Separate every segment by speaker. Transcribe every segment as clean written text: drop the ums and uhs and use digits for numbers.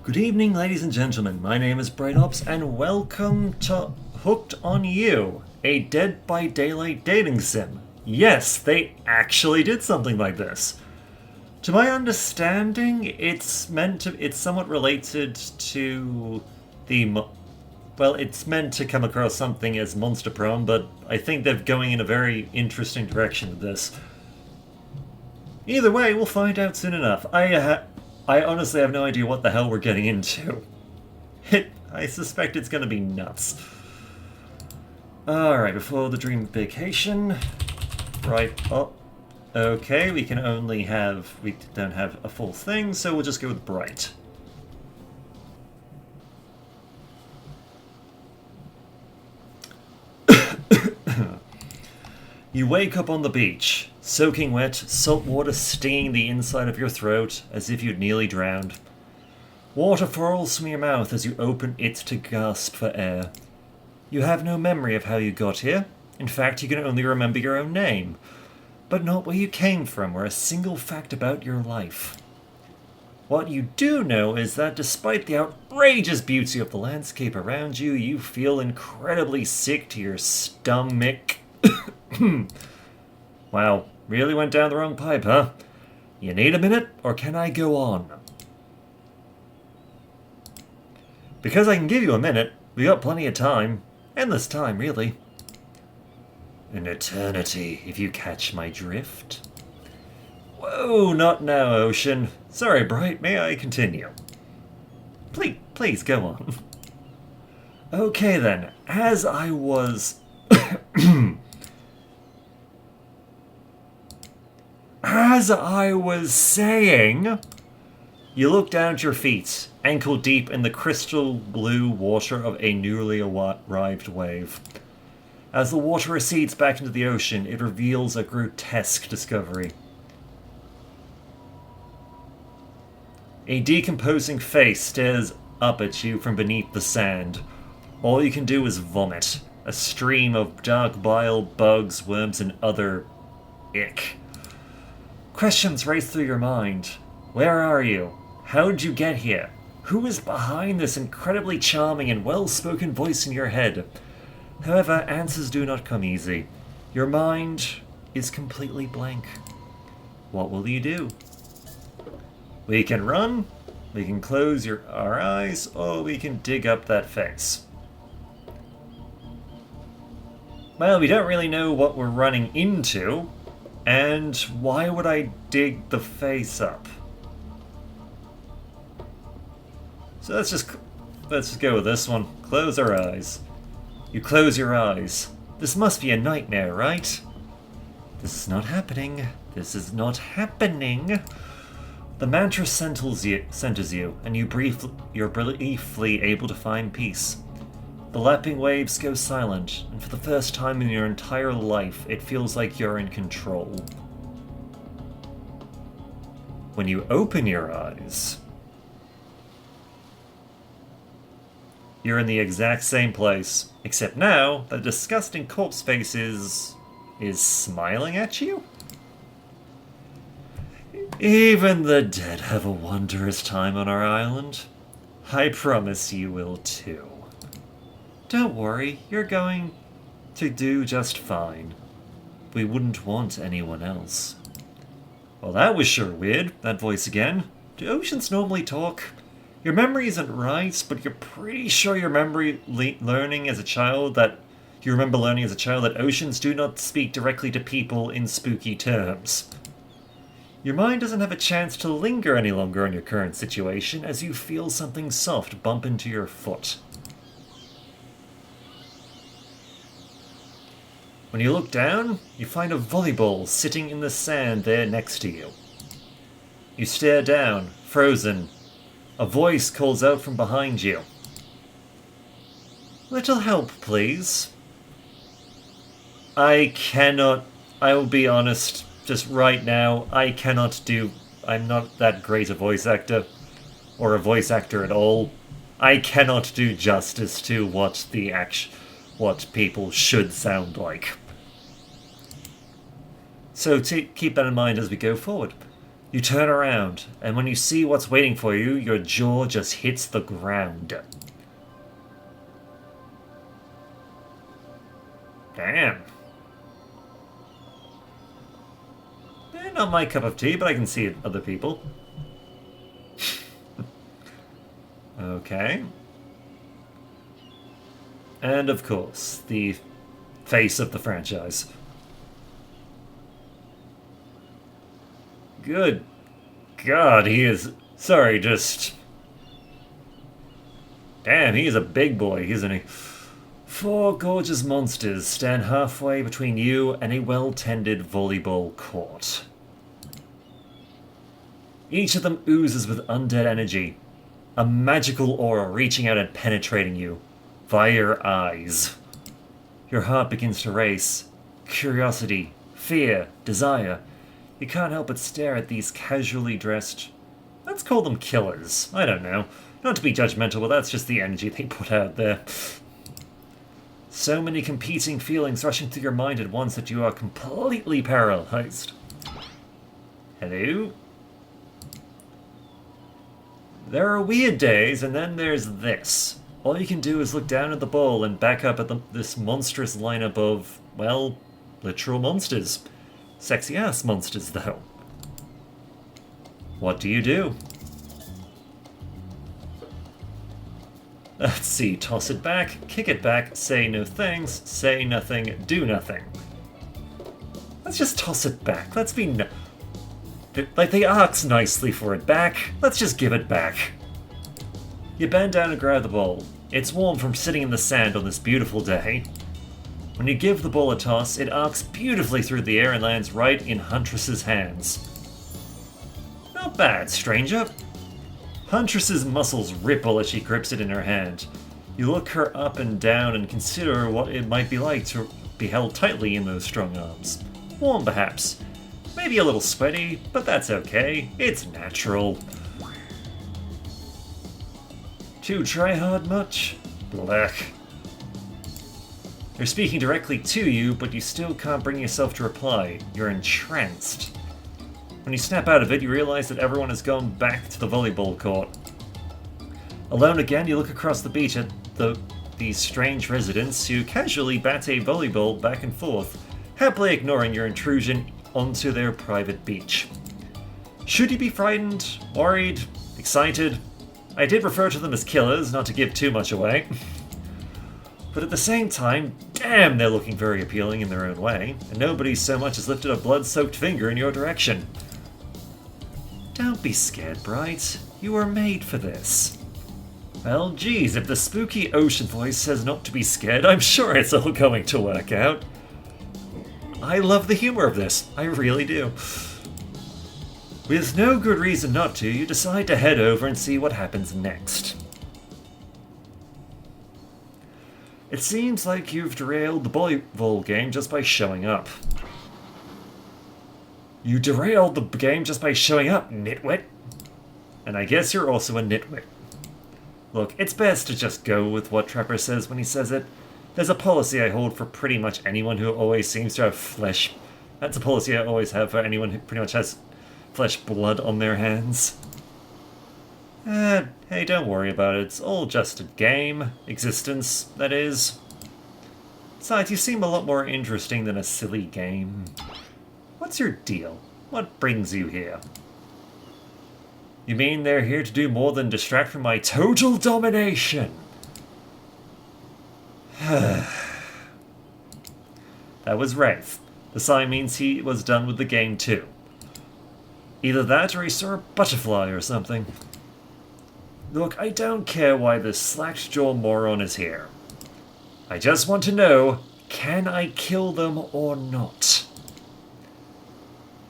Speaker 1: Good evening, ladies and gentlemen. My name is BrightOps, and welcome to Hooked on You, a Dead by Daylight dating sim. Yes, they actually did something like this. To my understanding, it's somewhat related to it's meant to come across something as monster prone, but I think they're going in a very interesting direction with this. Either way, we'll find out soon enough. I honestly have no idea what the hell we're getting into. I suspect it's going to be nuts. Alright, before the dream vacation. Right, oh. Okay, we don't have a full thing, so we'll just go with bright. You wake up on the beach, soaking wet, salt water stinging the inside of your throat as if you'd nearly drowned. Water falls from your mouth as you open it to gasp for air. You have no memory of how you got here. In fact, you can only remember your own name, but not where you came from or a single fact about your life. What you do know is that despite the outrageous beauty of the landscape around you, you feel incredibly sick to your stomach. Wow, really went down the wrong pipe, huh? You need a minute, or can I go on? Because I can give you a minute, we got plenty of time. Endless time, really. An eternity, if you catch my drift. Whoa, not now, Ocean. Sorry, Bright, may I continue? Please, go on. Okay then, as I was... As I was saying, you look down at your feet, ankle deep in the crystal blue water of a newly arrived wave. As the water recedes back into the ocean, it reveals a grotesque discovery. A decomposing face stares up at you from beneath the sand. All you can do is vomit, a stream of dark bile, bugs, worms, and other ick. Questions race through your mind. Where are you? How did you get here? Who is behind this incredibly charming and well-spoken voice in your head? However, answers do not come easy. Your mind is completely blank. What will you do? We can run, we can close our eyes, or we can dig up that face. Well, we don't really know what we're running into. And why would I dig the face up? So let's just go with this one. Close our eyes. You close your eyes. This must be a nightmare, right? This is not happening. This is not happening. The mantra centers you, and you're briefly able to find peace. The lapping waves go silent, and for the first time in your entire life, it feels like you're in control. When you open your eyes, you're in the exact same place, except now the disgusting corpse face is smiling at you? Even the dead have a wondrous time on our island. I promise you will too. Don't worry, you're going to do just fine. We wouldn't want anyone else. Well, that was sure weird, that voice again. Do oceans normally talk? Your memory isn't right, but you're pretty sure you remember learning as a child that oceans do not speak directly to people in spooky terms. Your mind doesn't have a chance to linger any longer on your current situation as you feel something soft bump into your foot. When you look down, you find a volleyball sitting in the sand there next to you. You stare down, frozen. A voice calls out from behind you. Little help, please. I will be honest, just right now, I'm not that great a voice actor, or a voice actor at all. I cannot do justice to what people should sound like. So keep that in mind as we go forward. You turn around, and when you see what's waiting for you, your jaw just hits the ground. Damn. Not my cup of tea, but I can see other people. Okay. And of course, the face of the franchise. Good God, he is... Sorry, just... Damn, he is a big boy, isn't he? 4 gorgeous monsters stand halfway between you and a well-tended volleyball court. Each of them oozes with undead energy, a magical aura reaching out and penetrating you via your eyes. Your heart begins to race. Curiosity, fear, desire. You can't help but stare at these casually dressed... Let's call them killers. I don't know. Not to be judgmental, but that's just the energy they put out there. So many competing feelings rushing through your mind at once that you are completely paralyzed. Hello? There are weird days, and then there's this. All you can do is look down at the bowl and back up at this monstrous lineup of, well, literal monsters. Sexy-ass monsters, though. What do you do? Let's see, toss it back, kick it back, say no thanks, say nothing, do nothing. Let's just toss it back. Let's be like, they ask nicely for it back. Let's just give it back. You bend down and grab the bowl. It's warm from sitting in the sand on this beautiful day. When you give the bowl a toss, it arcs beautifully through the air and lands right in Huntress's hands. Not bad, stranger. Huntress's muscles ripple as she grips it in her hand. You look her up and down and consider what it might be like to be held tightly in those strong arms. Warm, perhaps. Maybe a little sweaty, but that's okay. It's natural. Too try hard much? Blech. They're speaking directly to you, but you still can't bring yourself to reply. You're entranced. When you snap out of it, you realize that everyone has gone back to the volleyball court. Alone again, you look across the beach at these strange residents who casually bat a volleyball back and forth, happily ignoring your intrusion onto their private beach. Should you be frightened, worried, excited? I did refer to them as killers, not to give too much away. But at the same time, damn, they're looking very appealing in their own way, and nobody so much as lifted a blood-soaked finger in your direction. Don't be scared, Bright. You were made for this. Well, geez, if the spooky ocean voice says not to be scared, I'm sure it's all going to work out. I love the humor of this. I really do. With no good reason not to, you decide to head over and see what happens next. It seems like you've derailed the volleyball game just by showing up. You derailed the game just by showing up, nitwit. And I guess you're also a nitwit. Look, it's best to just go with what Trapper says when he says it. There's a policy I hold for pretty much anyone who always seems to have flesh. That's a policy I always have for anyone who pretty much has flesh blood on their hands. Hey, don't worry about it. It's all just a game. Existence, that is. Besides, you seem a lot more interesting than a silly game. What's your deal? What brings you here? You mean they're here to do more than distract from my total domination? That was Wraith. The sign means he was done with the game too. Either that or he saw a butterfly or something. Look, I don't care why this slacked-jaw moron is here. I just want to know, can I kill them or not?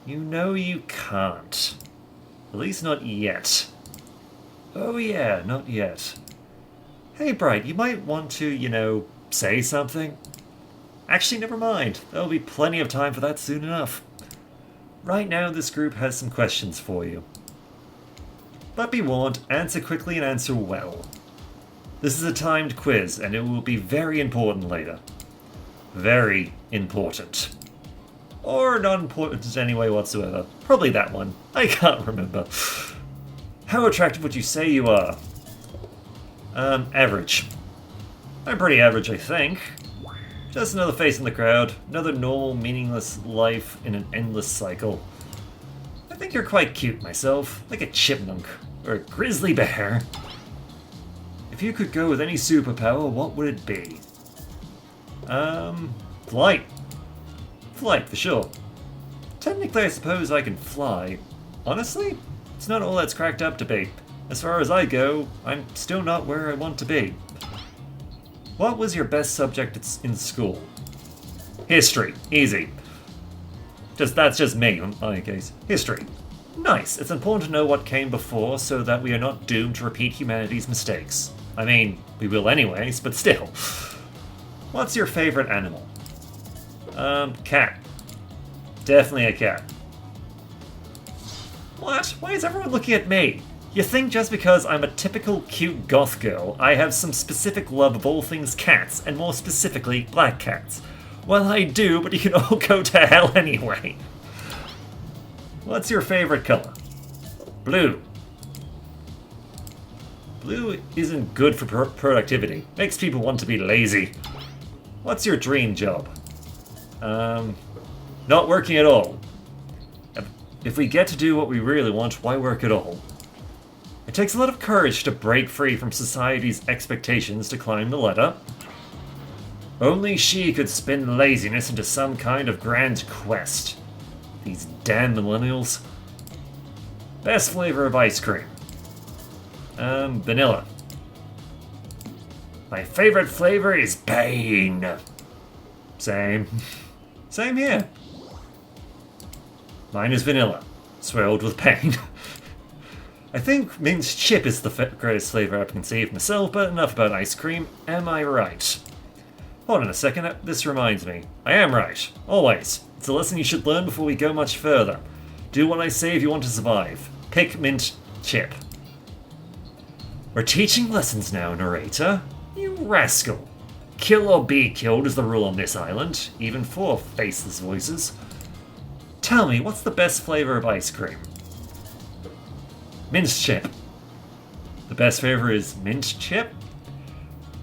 Speaker 1: You know you can't. At least not yet. Oh yeah, not yet. Hey Bright, you might want to, say something. Actually, never mind. There'll be plenty of time for that soon enough. Right now, this group has some questions for you. But be warned, answer quickly and answer well. This is a timed quiz, and it will be very important later. Very important. Or not important in any way whatsoever. Probably that one. I can't remember. How attractive would you say you are? Average. I'm pretty average, I think. Just another face in the crowd. Another normal, meaningless life in an endless cycle. I think you're quite cute myself. Like a chipmunk. Or a grizzly bear. If you could go with any superpower, what would it be? Flight. Flight, for sure. Technically, I suppose I can fly. Honestly, it's not all that's cracked up to be. As far as I go, I'm still not where I want to be. What was your best subject in school? History. Easy. That's just me, in my case. History. Nice. It's important to know what came before so that we are not doomed to repeat humanity's mistakes. I mean, we will anyways, but still. What's your favorite animal? Cat. Definitely a cat. What? Why is everyone looking at me? You think just because I'm a typical cute goth girl, I have some specific love of all things cats, and more specifically, black cats. Well, I do, but you can all go to hell anyway. What's your favorite color? Blue. Blue isn't good for productivity. Makes people want to be lazy. What's your dream job? Not working at all. If we get to do what we really want, why work at all? It takes a lot of courage to break free from society's expectations to climb the ladder. Only she could spin laziness into some kind of grand quest. These damn millennials. Best flavor of ice cream? Vanilla. My favorite flavor is pain. Same. Same here. Mine is vanilla, swirled with pain. I think minced chip is the greatest flavor I've conceived myself, but enough about ice cream. Am I right? Hold on a second, this reminds me. I am right. Always. It's a lesson you should learn before we go much further. Do what I say if you want to survive. Pick mint chip. We're teaching lessons now, narrator. You rascal. Kill or be killed is the rule on this island, even for faceless voices. Tell me, what's the best flavor of ice cream? Mint chip. The best flavor is mint chip?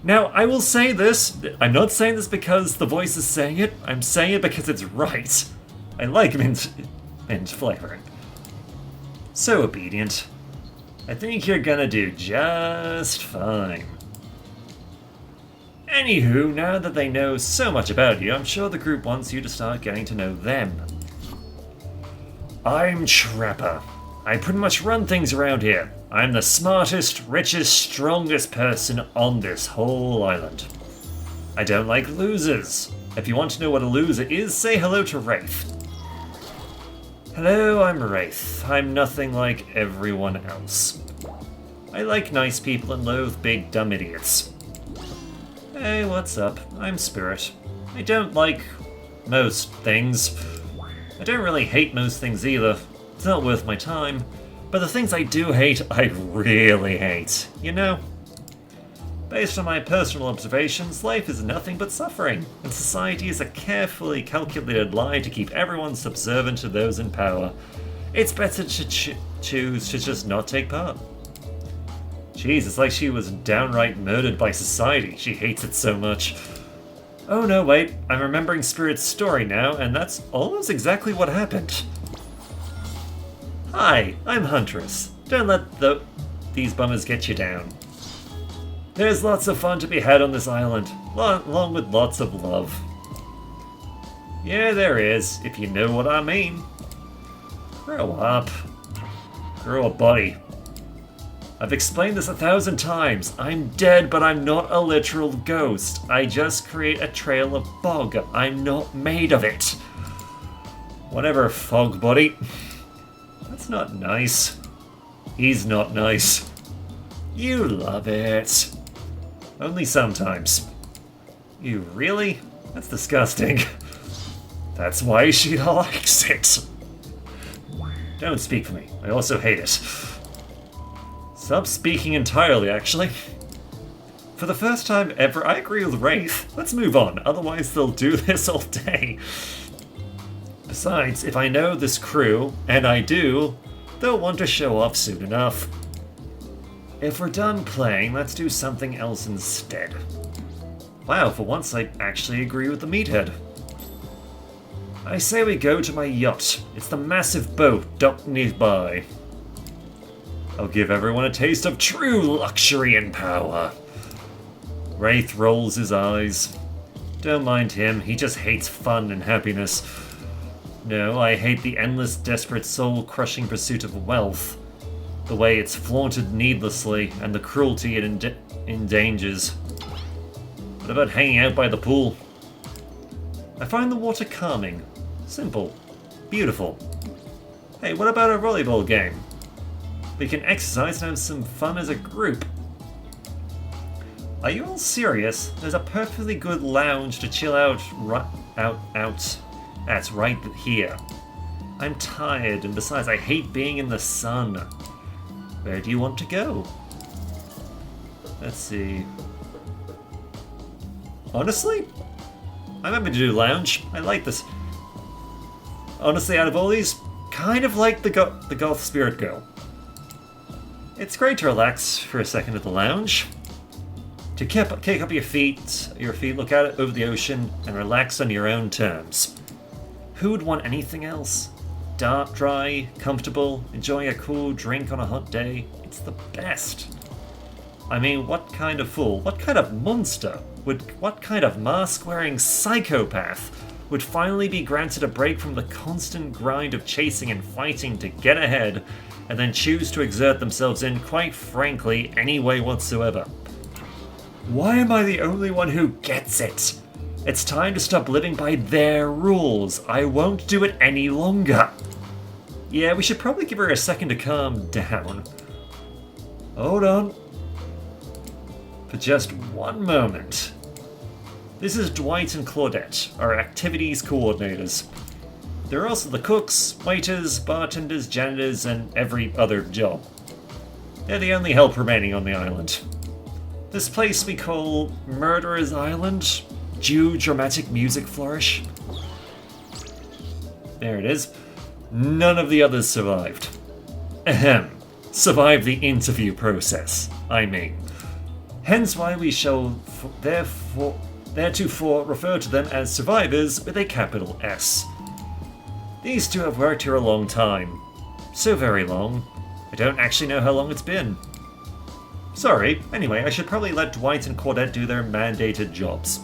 Speaker 1: Now, I will say this. I'm not saying this because the voice is saying it. I'm saying it because it's right. I like mint flavoring. So obedient. I think you're gonna do just fine. Anywho, now that they know so much about you, I'm sure the group wants you to start getting to know them. I'm Trapper. I pretty much run things around here. I'm the smartest, richest, strongest person on this whole island. I don't like losers. If you want to know what a loser is, say hello to Wraith. Hello, I'm Wraith. I'm nothing like everyone else. I like nice people and loathe big dumb idiots. Hey, what's up? I'm Spirit. I don't like most things. I don't really hate most things either. It's not worth my time. But the things I do hate, I really hate. You know? Based on my personal observations, life is nothing but suffering, and society is a carefully calculated lie to keep everyone subservient to those in power. It's better to choose to just not take part. Jeez, it's like she was downright murdered by society. She hates it so much. Oh no, wait, I'm remembering Spirit's story now, and that's almost exactly what happened. Hi, I'm Huntress. Don't let these bummers get you down. There's lots of fun to be had on this island, along with lots of love. Yeah, there is, if you know what I mean. Grow up. Grow a body. I've explained this 1,000 times. I'm dead, but I'm not a literal ghost. I just create a trail of fog. I'm not made of it. Whatever, fog buddy. That's not nice. He's not nice. You love it. Only sometimes. You really? That's disgusting. That's why she likes it. Don't speak for me. I also hate it. Stop speaking entirely, actually. For the first time ever, I agree with Wraith. Let's move on, otherwise they'll do this all day. Besides, if I know this crew, and I do, they'll want to show off soon enough. If we're done playing, let's do something else instead. Wow, for once I actually agree with the meathead. I say we go to my yacht. It's the massive boat docked nearby. I'll give everyone a taste of true luxury and power. Wraith rolls his eyes. Don't mind him, he just hates fun and happiness. No, I hate the endless, desperate, soul-crushing pursuit of wealth. The way it's flaunted needlessly, and the cruelty it endangers. What about hanging out by the pool? I find the water calming. Simple. Beautiful. Hey, what about a volleyball game? We can exercise and have some fun as a group. Are you all serious? There's a perfectly good lounge to chill out at right here. I'm tired, and besides, I hate being in the sun. Where do you want to go? Let's see. Honestly, I'm happy to do lounge. I like this. Honestly, out of all these, kind of like the Goth Spirit Girl. It's great to relax for a second at the lounge. To kick up your feet, look out over the ocean, and relax on your own terms. Who would want anything else? Dark, dry, comfortable, enjoying a cool drink on a hot day. It's the best. I mean, what kind of fool, what kind of monster, what kind of mask-wearing psychopath would finally be granted a break from the constant grind of chasing and fighting to get ahead, and then choose to exert themselves in, quite frankly, any way whatsoever? Why am I the only one who gets it? It's time to stop living by their rules. I won't do it any longer. Yeah, we should probably give her a second to calm down. Hold on. For just one moment. This is Dwight and Claudette, our activities coordinators. They're also the cooks, waiters, bartenders, janitors, and every other job. They're the only help remaining on the island. This place we call Murderer's Island. Due dramatic music flourish. There it is. None of the others survived. Ahem. Survived the interview process, I mean. Hence why we shall theretofore refer to them as survivors with a capital S. These two have worked here a long time. So very long. I don't actually know how long it's been. Sorry, anyway, I should probably let Dwight and Claudette do their mandated jobs.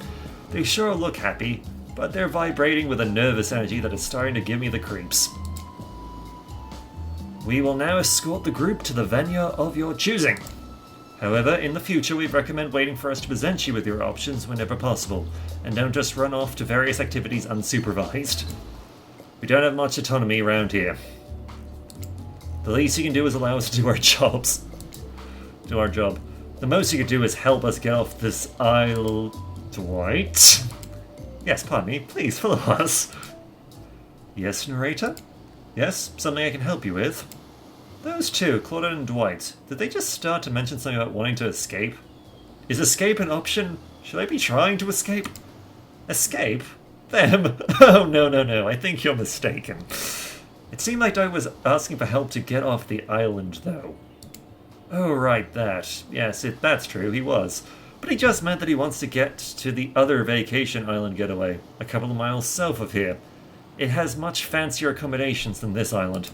Speaker 1: They sure look happy, but they're vibrating with a nervous energy that is starting to give me the creeps. We will now escort the group to the venue of your choosing. However, in the future we'd recommend waiting for us to present you with your options whenever possible, and don't just run off to various activities unsupervised. We don't have much autonomy around here. The least you can do is allow us to do our jobs. Do our job. The most you can do is help us get off this isle... Dwight? Yes, pardon me. Please, follow us. Yes, narrator? Yes, something I can help you with? Those two, Claudette and Dwight, did they just start to mention something about wanting to escape? Is escape an option? Should I be trying to escape? Escape? Them? Oh, no, I think you're mistaken. It seemed like Dwight was asking for help to get off the island, though. Oh, right, that. Yes, that's true, he was. But he just meant that he wants to get to the other vacation island getaway, a couple of miles south of here. It has much fancier accommodations than this island.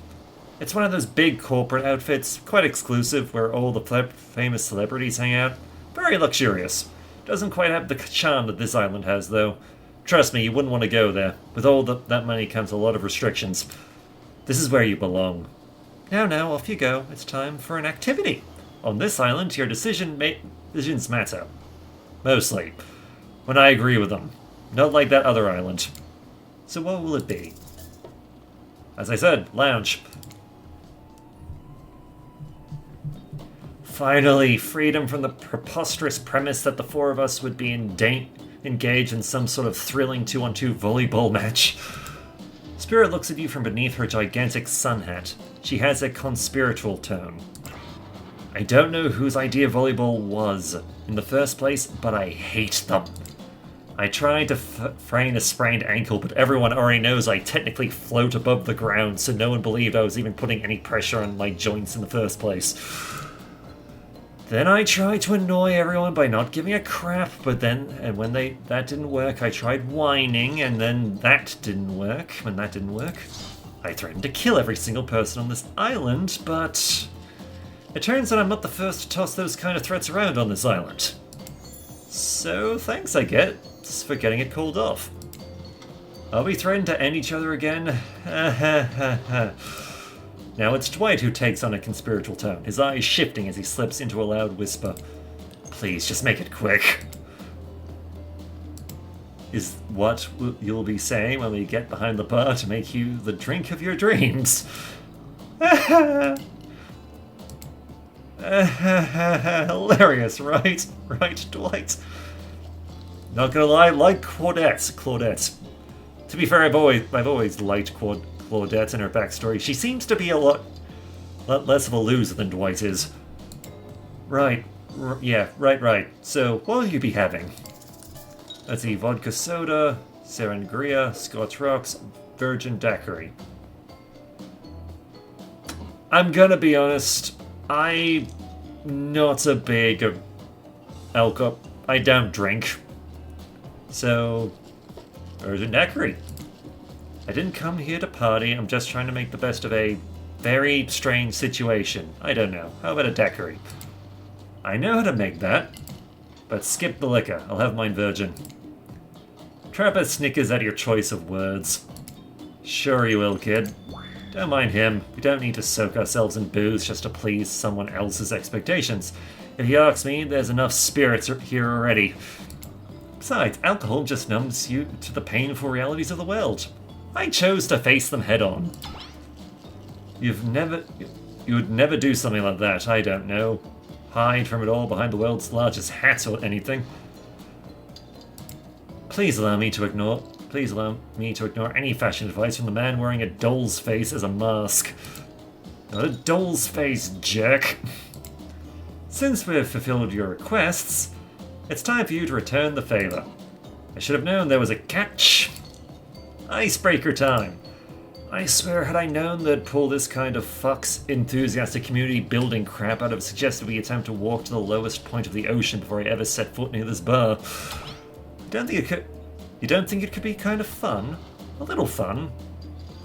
Speaker 1: It's one of those big corporate outfits, quite exclusive, where all the famous celebrities hang out. Very luxurious. Doesn't quite have the charm that this island has, though. Trust me, you wouldn't want to go there. With all that money comes a lot of restrictions. This is where you belong. Now, off you go. It's time for an activity. On this island, your decisions matter. Mostly. When I agree with them. Not like that other island. So what will it be? As I said, lounge. Finally, freedom from the preposterous premise that the four of us would be engaged in some sort of thrilling 2-on-2 volleyball match. Spirit looks at you from beneath her gigantic sun hat. She has a conspiratorial tone. I don't know whose idea volleyball was in the first place, but I hate them. I tried to feign a sprained ankle, but everyone already knows I technically float above the ground, so no one believed I was even putting any pressure on my joints in the first place. Then I tried to annoy everyone by not giving a crap, but then, and when that didn't work, I tried whining, and then that didn't work. When that didn't work, I threatened to kill every single person on this island, but it turns out I'm not the first to toss those kind of threats around on this island. So thanks, I guess, for getting it called off. Are we threatened to end each other again? Now it's Dwight who takes on a conspiratorial tone, his eyes shifting as he slips into a loud whisper. Please, just make it quick. Is what you'll be saying when we get behind the bar to make you the drink of your dreams. Hilarious, right? Right, Dwight? Not gonna lie, like Claudette. To be fair, I've always liked Claudette and her backstory. She seems to be a lot less of a loser than Dwight is. Right. Right. So, what will you be having? Let's see, vodka soda, Serengria, Scotch Rocks, Virgin Daiquiri. I'm gonna be honest, I'm not a big alcohol. I don't drink. So, Virgin Daiquiri. I didn't come here to party, I'm just trying to make the best of a very strange situation. I don't know. How about a daiquiri? I know how to make that, but skip the liquor. I'll have mine virgin. Trap a Snickers at your choice of words. Sure you will, kid. Don't mind him. We don't need to soak ourselves in booze just to please someone else's expectations. If you ask me, there's enough spirits here already. Besides, alcohol just numbs you to the painful realities of the world. I chose to face them head on. You would never do something like that, I don't know. Hide from it all behind the world's largest hat or anything. Please allow me to ignore any fashion advice from the man wearing a doll's face as a mask. Not a doll's face, jerk. Since we've fulfilled your requests, it's time for you to return the favor. I should have known there was a catch. Icebreaker time. I swear, had I known they'd pull this kind of fuck's enthusiastic community building crap out of suggested we attempt to walk to the lowest point of the ocean before I ever set foot near this bar. You don't think it could be kind of fun? A little fun?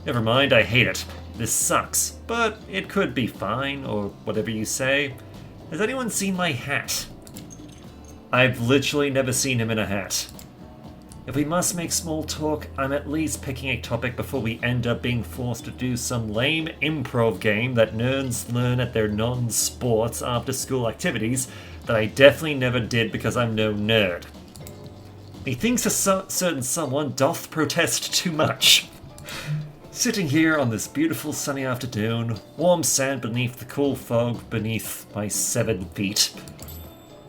Speaker 1: Never mind, I hate it. This sucks, but it could be fine, or whatever you say. Has anyone seen my hat? I've literally never seen him in a hat. If we must make small talk, I'm at least picking a topic before we end up being forced to do some lame improv game that nerds learn at their non-sports after-school activities that I definitely never did because I'm no nerd. Methinks a certain someone doth protest too much. Sitting here on this beautiful sunny afternoon, warm sand beneath the cool fog beneath my 7 feet.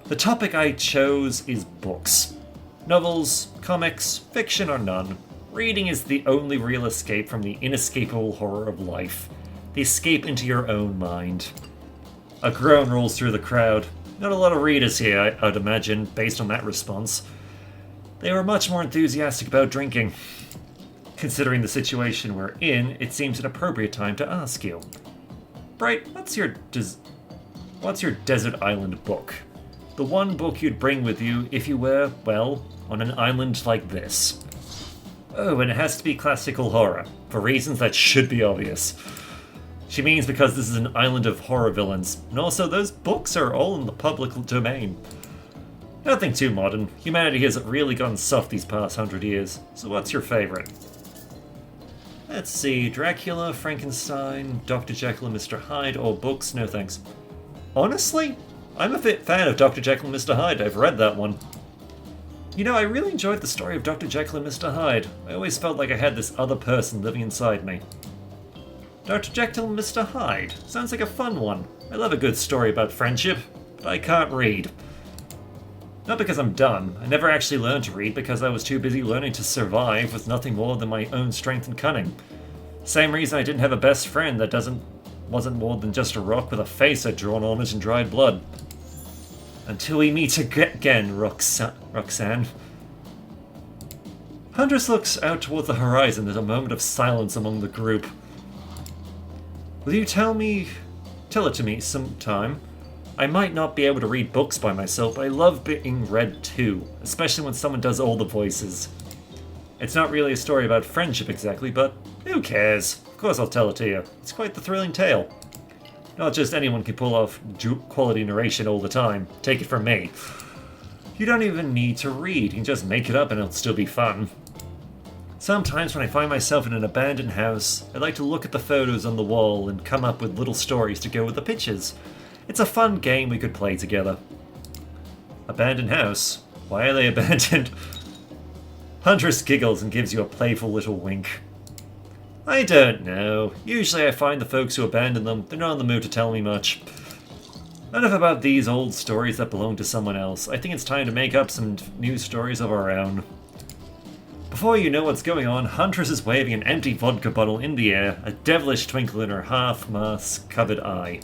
Speaker 1: The topic I chose is books. Novels, comics, fiction or none, reading is the only real escape from the inescapable horror of life. The escape into your own mind. A groan rolls through the crowd. Not a lot of readers here, I'd imagine, based on that response. They were much more enthusiastic about drinking. Considering the situation we're in, it seems an appropriate time to ask you. Bright, what's your desert island book? The one book you'd bring with you if you were, well, on an island like this. Oh, and it has to be classical horror, for reasons that should be obvious. She means because this is an island of horror villains, and also those books are all in the public domain. Nothing too modern. Humanity hasn't really gone soft these past 100 years, so what's your favorite? Let's see, Dracula, Frankenstein, Dr. Jekyll and Mr. Hyde, or books, no thanks. Honestly, I'm a fan of Dr. Jekyll and Mr. Hyde. I've read that one. You know, I really enjoyed the story of Dr. Jekyll and Mr. Hyde. I always felt like I had this other person living inside me. Dr. Jekyll and Mr. Hyde. Sounds like a fun one. I love a good story about friendship, but I can't read. Not because I'm dumb. I never actually learned to read because I was too busy learning to survive with nothing more than my own strength and cunning. Same reason I didn't have a best friend that wasn't more than just a rock with a face I'd drawn on it in dried blood. Until we meet again, Roxanne. Huntress looks out towards the horizon. There's a moment of silence among the group. Will you tell it to me sometime? I might not be able to read books by myself, but I love being read too, especially when someone does all the voices. It's not really a story about friendship exactly, but who cares? Of course I'll tell it to you. It's quite the thrilling tale. Not just anyone can pull off quality narration all the time. Take it from me. You don't even need to read, you can just make it up and it'll still be fun. Sometimes when I find myself in an abandoned house, I like to look at the photos on the wall and come up with little stories to go with the pictures. It's a fun game we could play together. Abandoned house? Why are they abandoned? Huntress giggles and gives you a playful little wink. I don't know. Usually I find the folks who abandon them, they're not in the mood to tell me much. Enough about these old stories that belong to someone else. I think it's time to make up some new stories of our own. Before you know what's going on, Huntress is waving an empty vodka bottle in the air, a devilish twinkle in her half-mask-covered eye.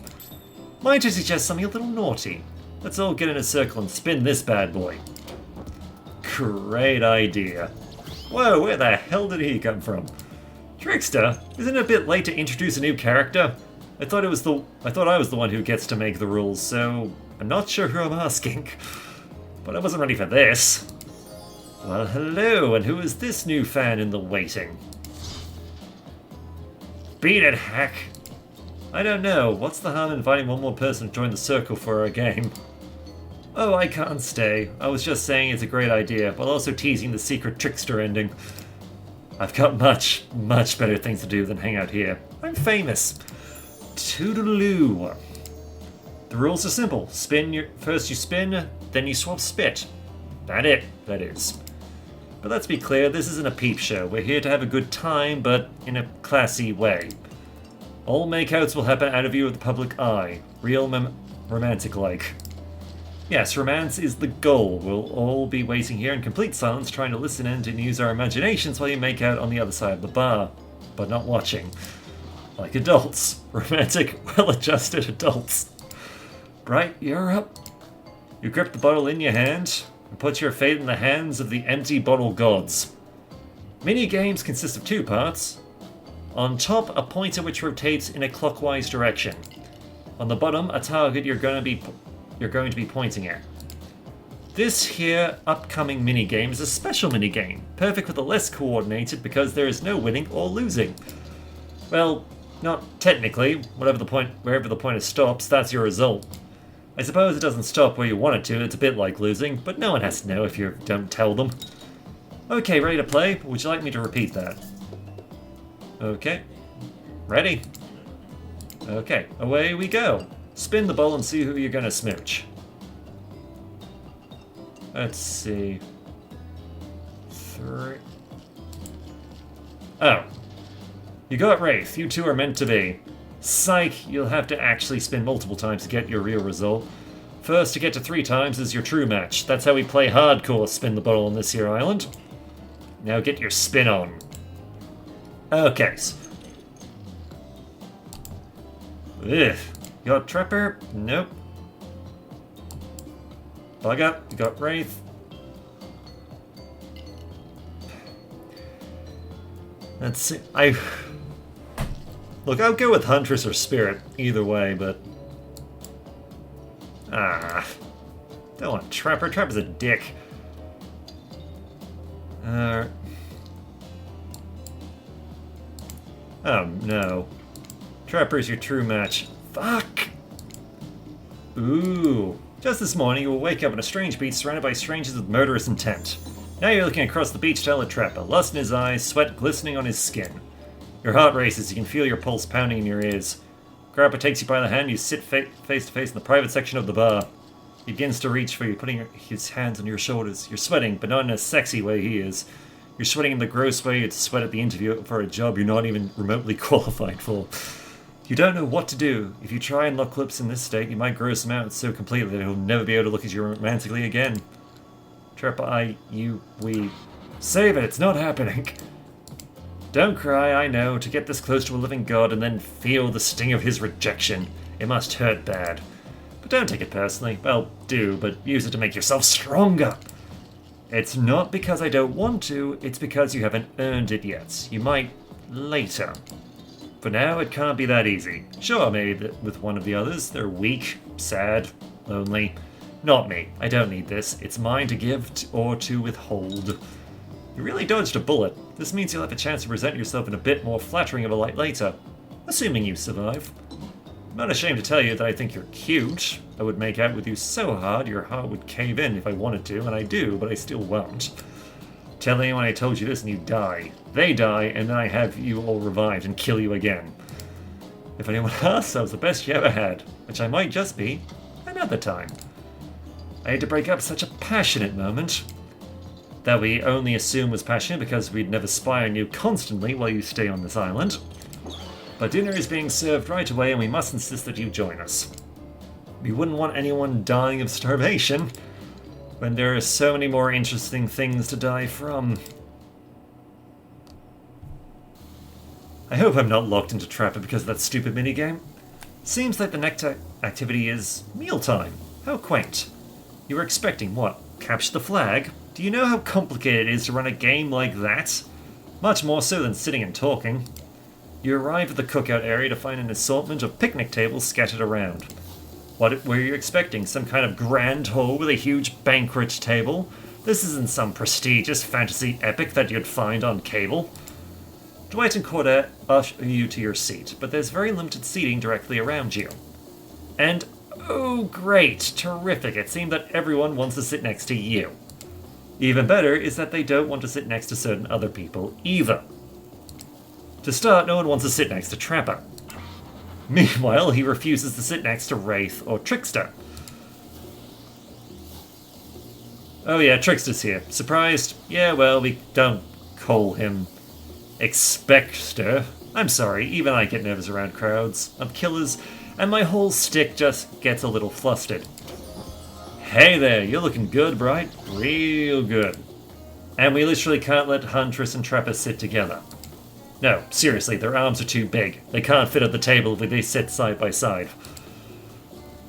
Speaker 1: Might to suggest something a little naughty. Let's all get in a circle and spin this bad boy. Great idea. Whoa, where the hell did he come from? Trickster, isn't it a bit late to introduce a new character? I thought I was the one who gets to make the rules, so I'm not sure who I'm asking. But I wasn't ready for this. Well, hello, and who is this new fan in the waiting? Beat it, Hack. I don't know. What's the harm in inviting one more person to join the circle for our game? Oh, I can't stay. I was just saying it's a great idea, while also teasing the secret trickster ending. I've got much, much better things to do than hang out here. I'm famous. Toodaloo. The rules are simple. First you spin, then you swap spit. That is. But let's be clear, this isn't a peep show. We're here to have a good time, but in a classy way. All makeouts will happen out of view of the public eye. Real romantic-like. Yes, romance is the goal. We'll all be waiting here in complete silence, trying to listen in and use our imaginations while you make out on the other side of the bar. But not watching. Like adults. Romantic, well-adjusted adults. Bright, you're up. You grip the bottle in your hand and put your fate in the hands of the empty bottle gods. Mini-games consist of 2 parts. On top, a pointer which rotates in a clockwise direction. On the bottom, a target you're going to be pointing at. This here upcoming minigame is a special minigame, perfect for the less coordinated because there is no winning or losing. Well, not technically. Wherever the pointer stops, that's your result. I suppose it doesn't stop where you want it to. It's a bit like losing, but no one has to know if you don't tell them. Okay, ready to play? Would you like me to repeat that? Okay. Ready? Okay, away we go. Spin the ball and see who you're gonna smooch. Let's see. 3. Oh. You got Wraith. You two are meant to be. Psych, you'll have to actually spin multiple times to get your real result. First, to get to 3 times is your true match. That's how we play hardcore spin the bottle on this here island. Now get your spin on. Okay. Ugh. You got Trapper? Nope. Bug up. You got Wraith. Let's see. Look, I'll go with Huntress or Spirit, either way, but... Don't want Trapper. Trapper's a dick. Oh, no. Trapper's your true match. Fuck! Ooh. Just this morning, you will wake up on a strange beach surrounded by strangers with murderous intent. Now you're looking across the beach to tell a Trapper, lust in his eyes, sweat glistening on his skin. Your heart races, you can feel your pulse pounding in your ears. Grappa takes you by the hand, you sit face to face in the private section of the bar. He begins to reach for you, putting his hands on your shoulders. You're sweating, but not in a sexy way he is. You're sweating in the gross way you'd sweat at the interview for a job you're not even remotely qualified for. You don't know what to do. If you try and lock lips in this state, you might gross him out so completely that he'll never be able to look at you romantically again. Trapper, we... Save it, it's not happening. Don't cry, I know. To get this close to a living god and then feel the sting of his rejection. It must hurt bad. But don't take it personally. Well, do, but use it to make yourself stronger. It's not because I don't want to, it's because you haven't earned it yet. You might later. For now, it can't be that easy. Sure, maybe with one of the others. They're weak, sad, lonely. Not me. I don't need this. It's mine to give or to withhold. You really dodged a bullet. This means you'll have a chance to present yourself in a bit more flattering of a light later. Assuming you survive. I'm not ashamed to tell you that I think you're cute. I would make out with you so hard your heart would cave in if I wanted to, and I do, but I still won't. Tell anyone I told you this and you die. They die, and then I have you all revived and kill you again. If anyone asks, I was the best you ever had, which I might just be another time. I had to break up such a passionate moment. That we only assume was passionate because we'd never spy on you constantly while you stay on this island. But dinner is being served right away and we must insist that you join us. We wouldn't want anyone dying of starvation when there are so many more interesting things to die from. I hope I'm not locked into Trapper because of that stupid minigame. Seems like the next activity is mealtime. How quaint. You were expecting what? Capture the flag? Do you know how complicated it is to run a game like that? Much more so than sitting and talking. You arrive at the cookout area to find an assortment of picnic tables scattered around. What were you expecting? Some kind of grand hall with a huge banquet table? This isn't some prestigious fantasy epic that you'd find on cable. Dwight and Cordette usher you to your seat, but there's very limited seating directly around you. And, oh great, terrific, it seemed that everyone wants to sit next to you. Even better is that they don't want to sit next to certain other people either. To start, no one wants to sit next to Trapper. Meanwhile, he refuses to sit next to Wraith or Trickster. Oh yeah, Trickster's here. Surprised? Yeah, well, we don't call him Expector. I'm sorry, even I get nervous around crowds of killers, and my whole stick just gets a little flustered. Hey there, you're looking good, Bright. Real good. And we literally can't let Huntress and Trapper sit together. No, seriously, their arms are too big. They can't fit at the table if they sit side by side.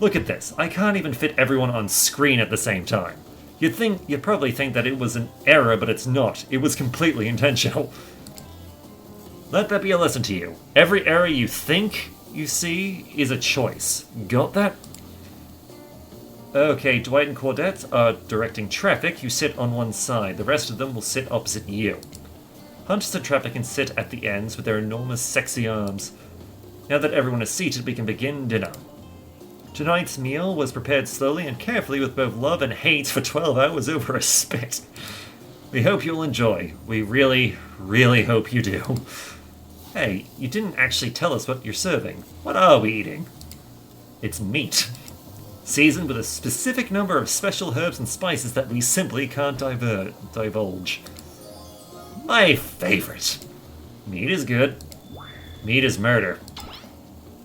Speaker 1: Look at this. I can't even fit everyone on screen at the same time. You'd probably think that it was an error, but it's not. It was completely intentional. Let that be a lesson to you. Every error you think you see is a choice. Got that? Okay, Dwight and Cordette are directing traffic. You sit on one side. The rest of them will sit opposite you. Hunters and Trapper can sit at the ends with their enormous, sexy arms. Now that everyone is seated, we can begin dinner. Tonight's meal was prepared slowly and carefully with both love and hate for 12 hours over a spit. We hope you'll enjoy. We really, really hope you do. Hey, you didn't actually tell us what you're serving. What are we eating? It's meat. Seasoned with a specific number of special herbs and spices that we simply can't divulge. My favorite. Meat is good. Meat is murder.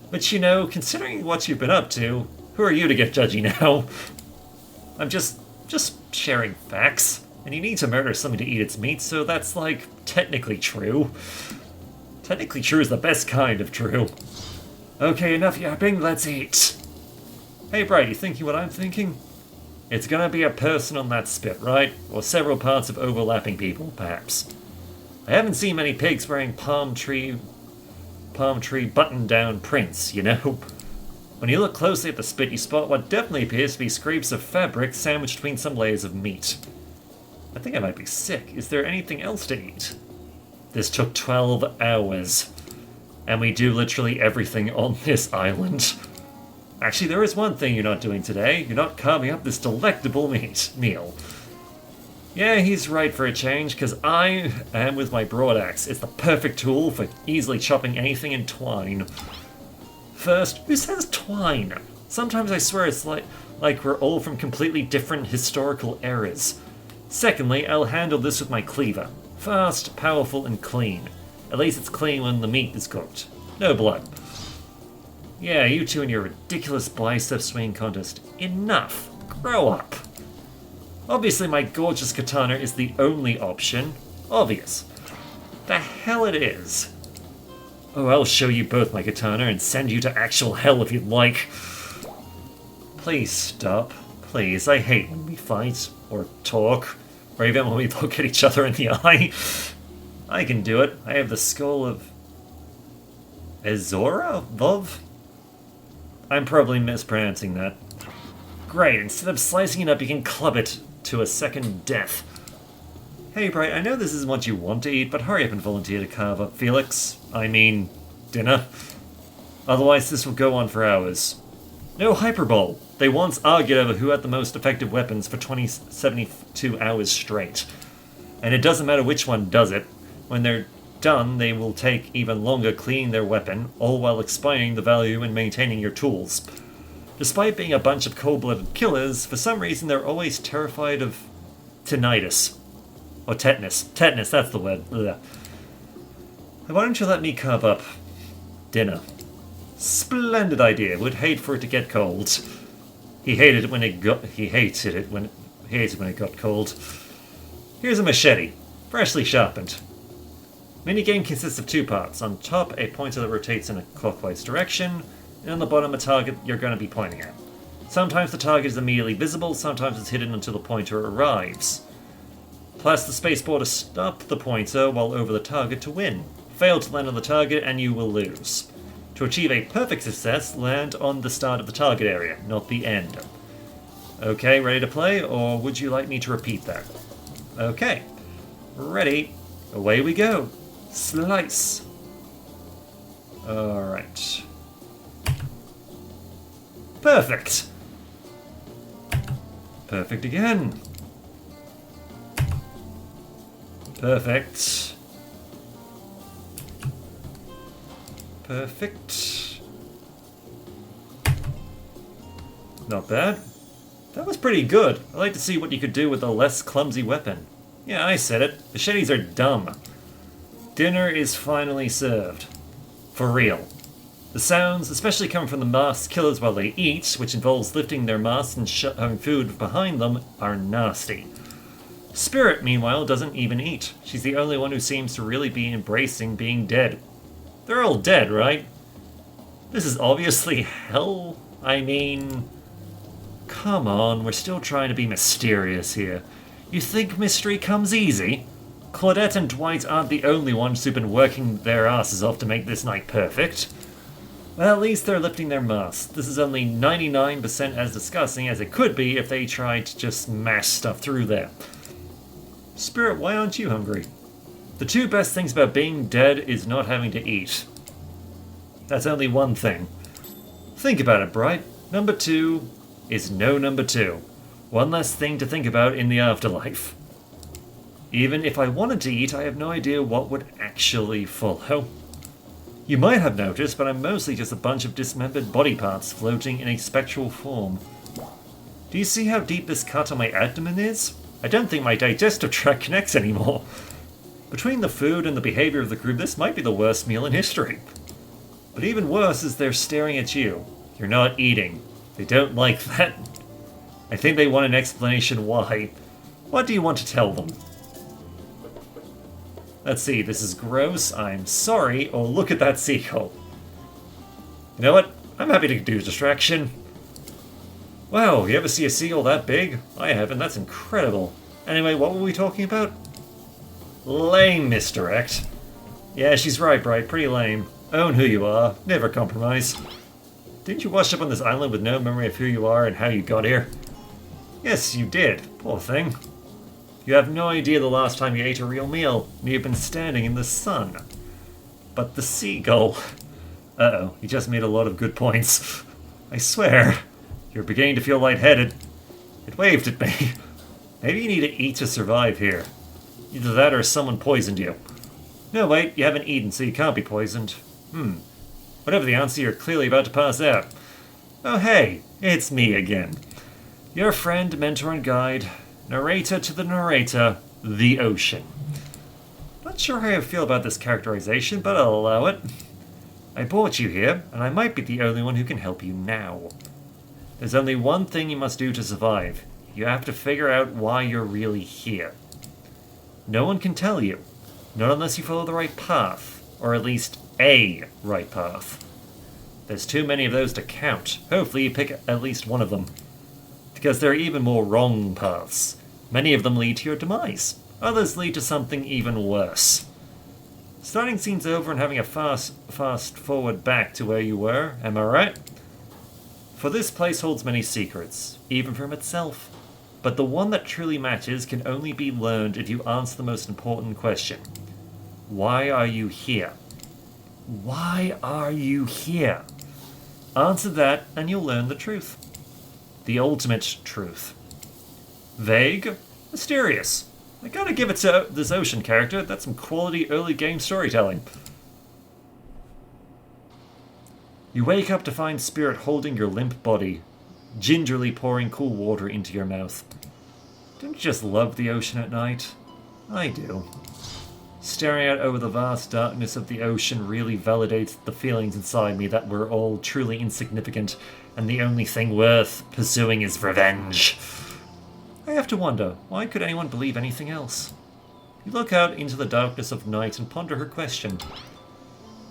Speaker 1: But you know, considering what you've been up to, who are you to get judgy now? I'm just sharing facts. And you need to murder something to eat its meat, so that's like, technically true. Technically true is the best kind of true. Okay, enough yapping, let's eat. Hey Bright, you thinking what I'm thinking? It's gonna be a person on that spit, right? Or several parts of overlapping people, perhaps. I haven't seen many pigs wearing palm tree button-down prints, you know? When you look closely at the spit, you spot what definitely appears to be scraps of fabric sandwiched between some layers of meat. I think I might be sick. Is there anything else to eat? This took 12 hours. And we do literally everything on this island. Actually, there is one thing you're not doing today. You're not carving up this delectable meal. Yeah, he's right for a change, because I am with my broadaxe. It's the perfect tool for easily chopping anything in twine. First, who says twine? Sometimes I swear it's like we're all from completely different historical eras. Secondly, I'll handle this with my cleaver. Fast, powerful, and clean. At least it's clean when the meat is cooked. No blood. Yeah, you two and your ridiculous bicep swinging contest. Enough. Grow up. Obviously my gorgeous katana is the only option. Obvious. The hell it is. Oh, I'll show you both my katana and send you to actual hell if you'd like. Please stop. Please, I hate when we fight or talk. Or even when we look at each other in the eye. I can do it. I have the skull of... Azora? Vov? I'm probably mispronouncing that. Great, instead of slicing it up, you can club it to a second death. Hey, Bright, I know this isn't what you want to eat, but hurry up and volunteer to carve up Felix. I mean, dinner. Otherwise, this will go on for hours. No hyperbole. They once argued over who had the most effective weapons for 72 hours straight. And it doesn't matter which one does it. When they're done, they will take even longer cleaning their weapon, all while explaining the value in maintaining your tools. Despite being a bunch of cold-blooded killers, for some reason they're always terrified of tinnitus. Or tetanus. Tetanus, that's the word. Ugh. Why don't you let me carve up dinner? Splendid idea. Would hate for it to get cold. He hated it when it got cold. Here's a machete, freshly sharpened. Minigame consists of 2 parts. On top, a pointer that rotates in a clockwise direction, and on the bottom, a target you're going to be pointing at. Sometimes the target is immediately visible, sometimes it's hidden until the pointer arrives. Press the spacebar to stop the pointer while over the target to win. Fail to land on the target and you will lose. To achieve a perfect success, land on the start of the target area, not the end. Okay, ready to play, or would you like me to repeat that? Okay. Ready. Away we go. Slice. Alright. Perfect. Perfect again. Perfect. Perfect. Not bad. That was pretty good. I'd like to see what you could do with a less clumsy weapon. Yeah, I said it. Machetes are dumb. Dinner is finally served. For real. The sounds, especially coming from the masked killers while they eat, which involves lifting their masks and shoving food behind them, are nasty. Spirit, meanwhile, doesn't even eat. She's the only one who seems to really be embracing being dead. They're all dead, right? This is obviously hell. I mean... Come on, we're still trying to be mysterious here. You think mystery comes easy? Claudette and Dwight aren't the only ones who've been working their asses off to make this night perfect. Well, at least they're lifting their masks. This is only 99% as disgusting as it could be if they tried to just smash stuff through there. Spirit, why aren't you hungry? The 2 best things about being dead is not having to eat. That's only one thing. Think about it, Bright. Number 2 is no number 2. One less thing to think about in the afterlife. Even if I wanted to eat, I have no idea what would actually follow. You might have noticed, but I'm mostly just a bunch of dismembered body parts floating in a spectral form. Do you see how deep this cut on my abdomen is? I don't think my digestive tract connects anymore. Between the food and the behavior of the group, this might be the worst meal in history. But even worse is they're staring at you. You're not eating. They don't like that. I think they want an explanation why. What do you want to tell them? Let's see, this is gross, I'm sorry, or look at that seagull. You know what? I'm happy to do a distraction. Wow, you ever see a seagull that big? I haven't, that's incredible. Anyway, what were we talking about? Lame misdirect. Yeah, she's right, Bright, pretty lame. Own who you are, never compromise. Didn't you wash up on this island with no memory of who you are and how you got here? Yes, you did, poor thing. You have no idea the last time you ate a real meal, and you've been standing in the sun. But the seagull... Uh-oh, you just made a lot of good points. I swear, you're beginning to feel lightheaded. It waved at me. Maybe you need to eat to survive here. Either that or someone poisoned you. No, wait, you haven't eaten, so you can't be poisoned. Whatever the answer, you're clearly about to pass out. Oh hey, it's me again. Your friend, mentor, and guide... Narrator to the narrator, the ocean. Not sure how I feel about this characterization, but I'll allow it. I brought you here, and I might be the only one who can help you now. There's only one thing you must do to survive. You have to figure out why you're really here. No one can tell you, not unless you follow the right path, or at least a right path. There's too many of those to count. Hopefully you pick at least one of them. Because there are even more wrong paths. Many of them lead to your demise. Others lead to something even worse. Starting scenes over and having a fast forward back to where you were, am I right? For this place holds many secrets, even from itself. But the one that truly matters can only be learned if you answer the most important question. Why are you here? Why are you here? Answer that and you'll learn the truth. The ultimate truth. Vague? Mysterious. I gotta give it to this ocean character. That's some quality early game storytelling. You wake up to find Spirit holding your limp body, gingerly pouring cool water into your mouth. Don't you just love the ocean at night? I do. Staring out over the vast darkness of the ocean really validates the feelings inside me that we're all truly insignificant, and the only thing worth pursuing is revenge. I have to wonder, why could anyone believe anything else? You look out into the darkness of night and ponder her question.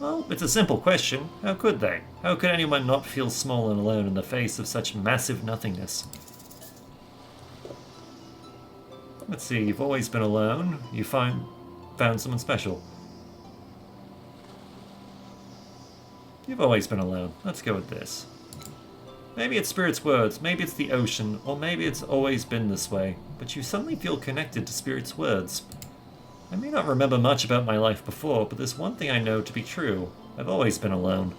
Speaker 1: Well, it's a simple question. How could they? How could anyone not feel small and alone in the face of such massive nothingness? Let's see, you've always been alone. You found someone special. You've always been alone. Let's go with this. Maybe it's Spirit's words, maybe it's the ocean, or maybe it's always been this way, but you suddenly feel connected to Spirit's words. I may not remember much about my life before, but there's one thing I know to be true. I've always been alone.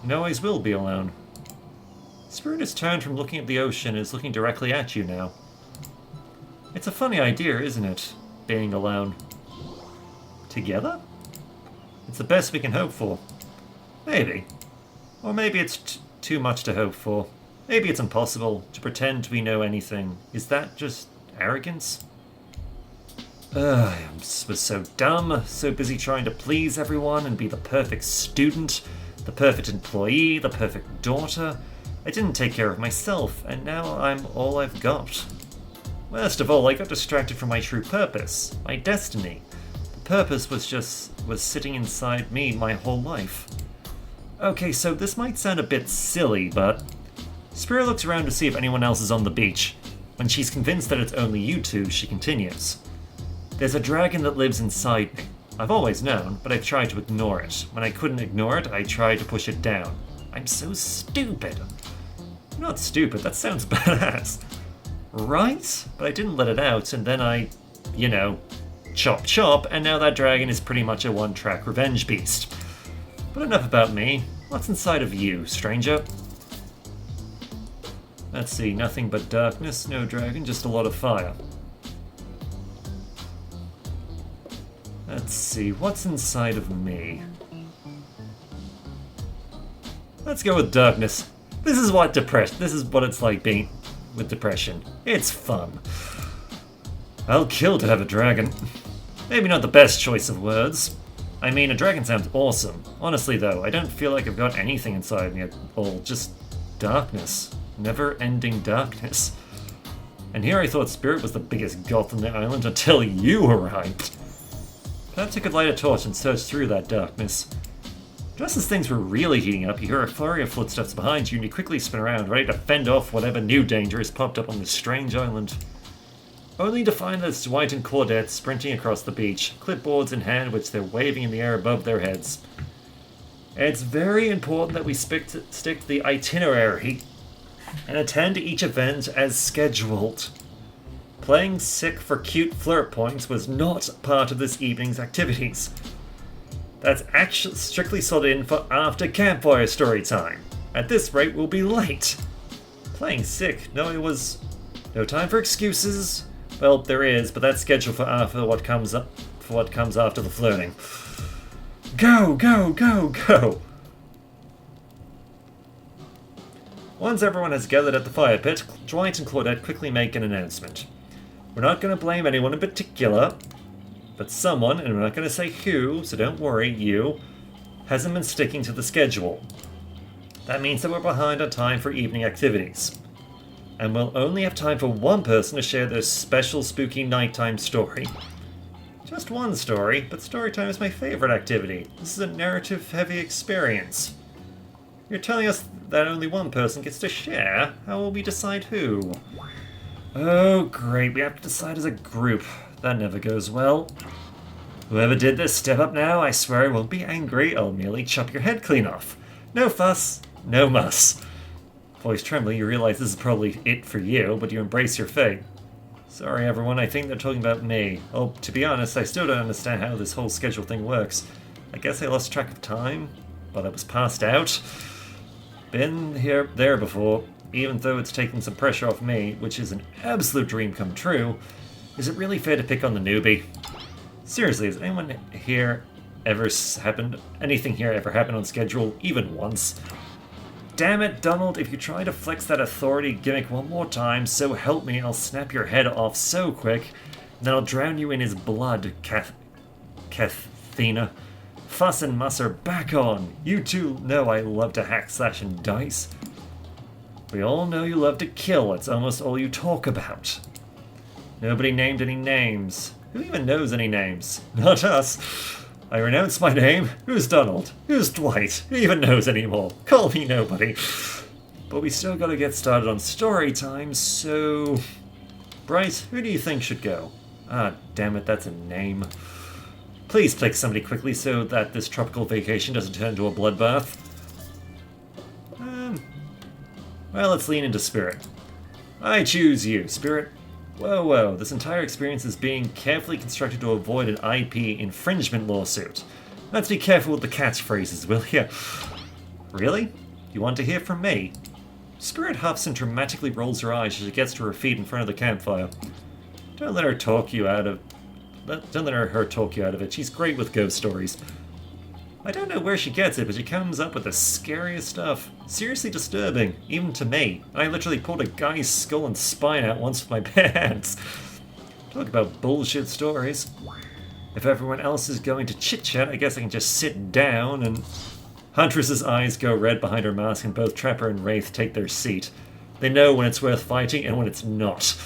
Speaker 1: And always will be alone. Spirit has turned from looking at the ocean and is looking directly at you now. It's a funny idea, isn't it? Being alone. Together? It's the best we can hope for. Maybe. Or maybe it's too much to hope for. Maybe it's impossible to pretend we know anything. Is that just arrogance? I was so dumb, so busy trying to please everyone and be the perfect student, the perfect employee, the perfect daughter. I didn't take care of myself, and now I'm all I've got. Worst of all, I got distracted from my true purpose, my destiny. The purpose was sitting inside me my whole life. Okay, so this might sound a bit silly, but Spirit looks around to see if anyone else is on the beach. When she's convinced that it's only you two, she continues. There's a dragon that lives inside me. I've always known, but I've tried to ignore it. When I couldn't ignore it, I tried to push it down. I'm so stupid. I'm not stupid, that sounds badass. Right? But I didn't let it out, and then I, chop chop, and now that dragon is pretty much a one-track revenge beast. But enough about me. What's inside of you, stranger? Let's see, nothing but darkness, no dragon, just a lot of fire. Let's see, what's inside of me? Let's go with darkness. This is what it's like being with depression. It's fun. I'll kill to have a dragon. Maybe not the best choice of words. I mean, a dragon sounds awesome. Honestly though, I don't feel like I've got anything inside me at all, just darkness. Never-ending darkness. And here I thought Spirit was the biggest goth on the island until you arrived. Perhaps I could light a torch and search through that darkness. Just as things were really heating up, you hear a flurry of footsteps behind you and you quickly spin around, ready to fend off whatever new danger has popped up on this strange island. Only to find that it's Dwight and Claudette sprinting across the beach, clipboards in hand which they're waving in the air above their heads. It's very important that we stick to the itinerary and attend each event as scheduled. Playing sick for cute flirt points was not part of this evening's activities. That's actually strictly slotted in for after campfire story time. At this rate, we'll be late. Playing sick? No, it was no time for excuses. Well, there is, but that's scheduled for after what comes after the flirting. Go, go, go, go! Once everyone has gathered at the fire pit, Dwight and Claudette quickly make an announcement. We're not going to blame anyone in particular, but someone, and we're not going to say who, so don't worry, you, hasn't been sticking to the schedule. That means that we're behind on time for evening activities. And we'll only have time for one person to share their special spooky nighttime story. Just one story, but story time is my favorite activity. This is a narrative-heavy experience. You're telling us that only one person gets to share? How will we decide who? Oh, great. We have to decide as a group. That never goes well. Whoever did this, step up now. I swear I won't be angry. I'll merely chop your head clean off. No fuss, no muss. Voice trembling, you realize this is probably it for you, but you embrace your fate. Sorry, everyone. I think they're talking about me. Oh, to be honest, I still don't understand how this whole schedule thing works. I guess I lost track of time, but I was passed out. Been there before. Even though it's taking some pressure off me, which is an absolute dream come true, is it really fair to pick on the newbie? Seriously, has anything here ever happened on schedule, even once? Damn it, Donald, if you try to flex that authority gimmick one more time, so help me, I'll snap your head off so quick, and then I'll drown you in his blood, Kathina. Fuss and muss are back on. You two know I love to hack, slash, and dice. We all know you love to kill, it's almost all you talk about. Nobody named any names. Who even knows any names? Not us. I renounce my name. Who's Donald? Who's Dwight? Who even knows anymore? Call me nobody. But we still gotta get started on story time, so... Bryce, who do you think should go? Ah, damn it, that's a name. Please pick somebody quickly so that this tropical vacation doesn't turn into a bloodbath. Well, let's lean into Spirit. I choose you, Spirit. Whoa, this entire experience is being carefully constructed to avoid an IP infringement lawsuit. Let's be careful with the catchphrases, will ya? Really? You want to hear from me? Spirit huffs and dramatically rolls her eyes as she gets to her feet in front of the campfire. Don't let her talk you out of it. She's great with ghost stories. I don't know where she gets it, but she comes up with the scariest stuff. Seriously disturbing, even to me. I literally pulled a guy's skull and spine out once with my bare hands. Talk about bullshit stories. If everyone else is going to chit-chat, I guess I can just sit down and... Huntress's eyes go red behind her mask and both Trapper and Wraith take their seat. They know when it's worth fighting and when it's not.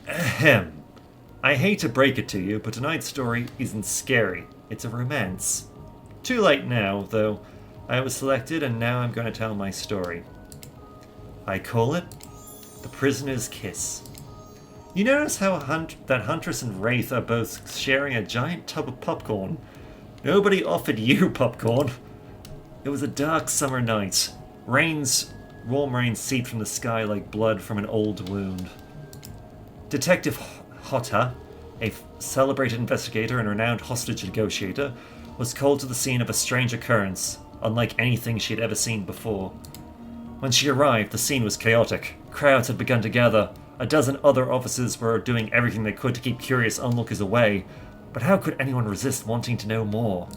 Speaker 1: Ahem. I hate to break it to you, but tonight's story isn't scary. It's a romance. Too late now, though. I was selected, and now I'm going to tell my story. I call it The Prisoner's Kiss. You notice how that Huntress and Wraith are both sharing a giant tub of popcorn? Nobody offered you popcorn. It was a dark summer night. Warm rain seeped from the sky like blood from an old wound. Detective Hotta, a celebrated investigator and renowned hostage negotiator, was called to the scene of a strange occurrence, unlike anything she had ever seen before. When she arrived, the scene was chaotic. Crowds had begun to gather. A dozen other officers were doing everything they could to keep curious onlookers away, but how could anyone resist wanting to know more?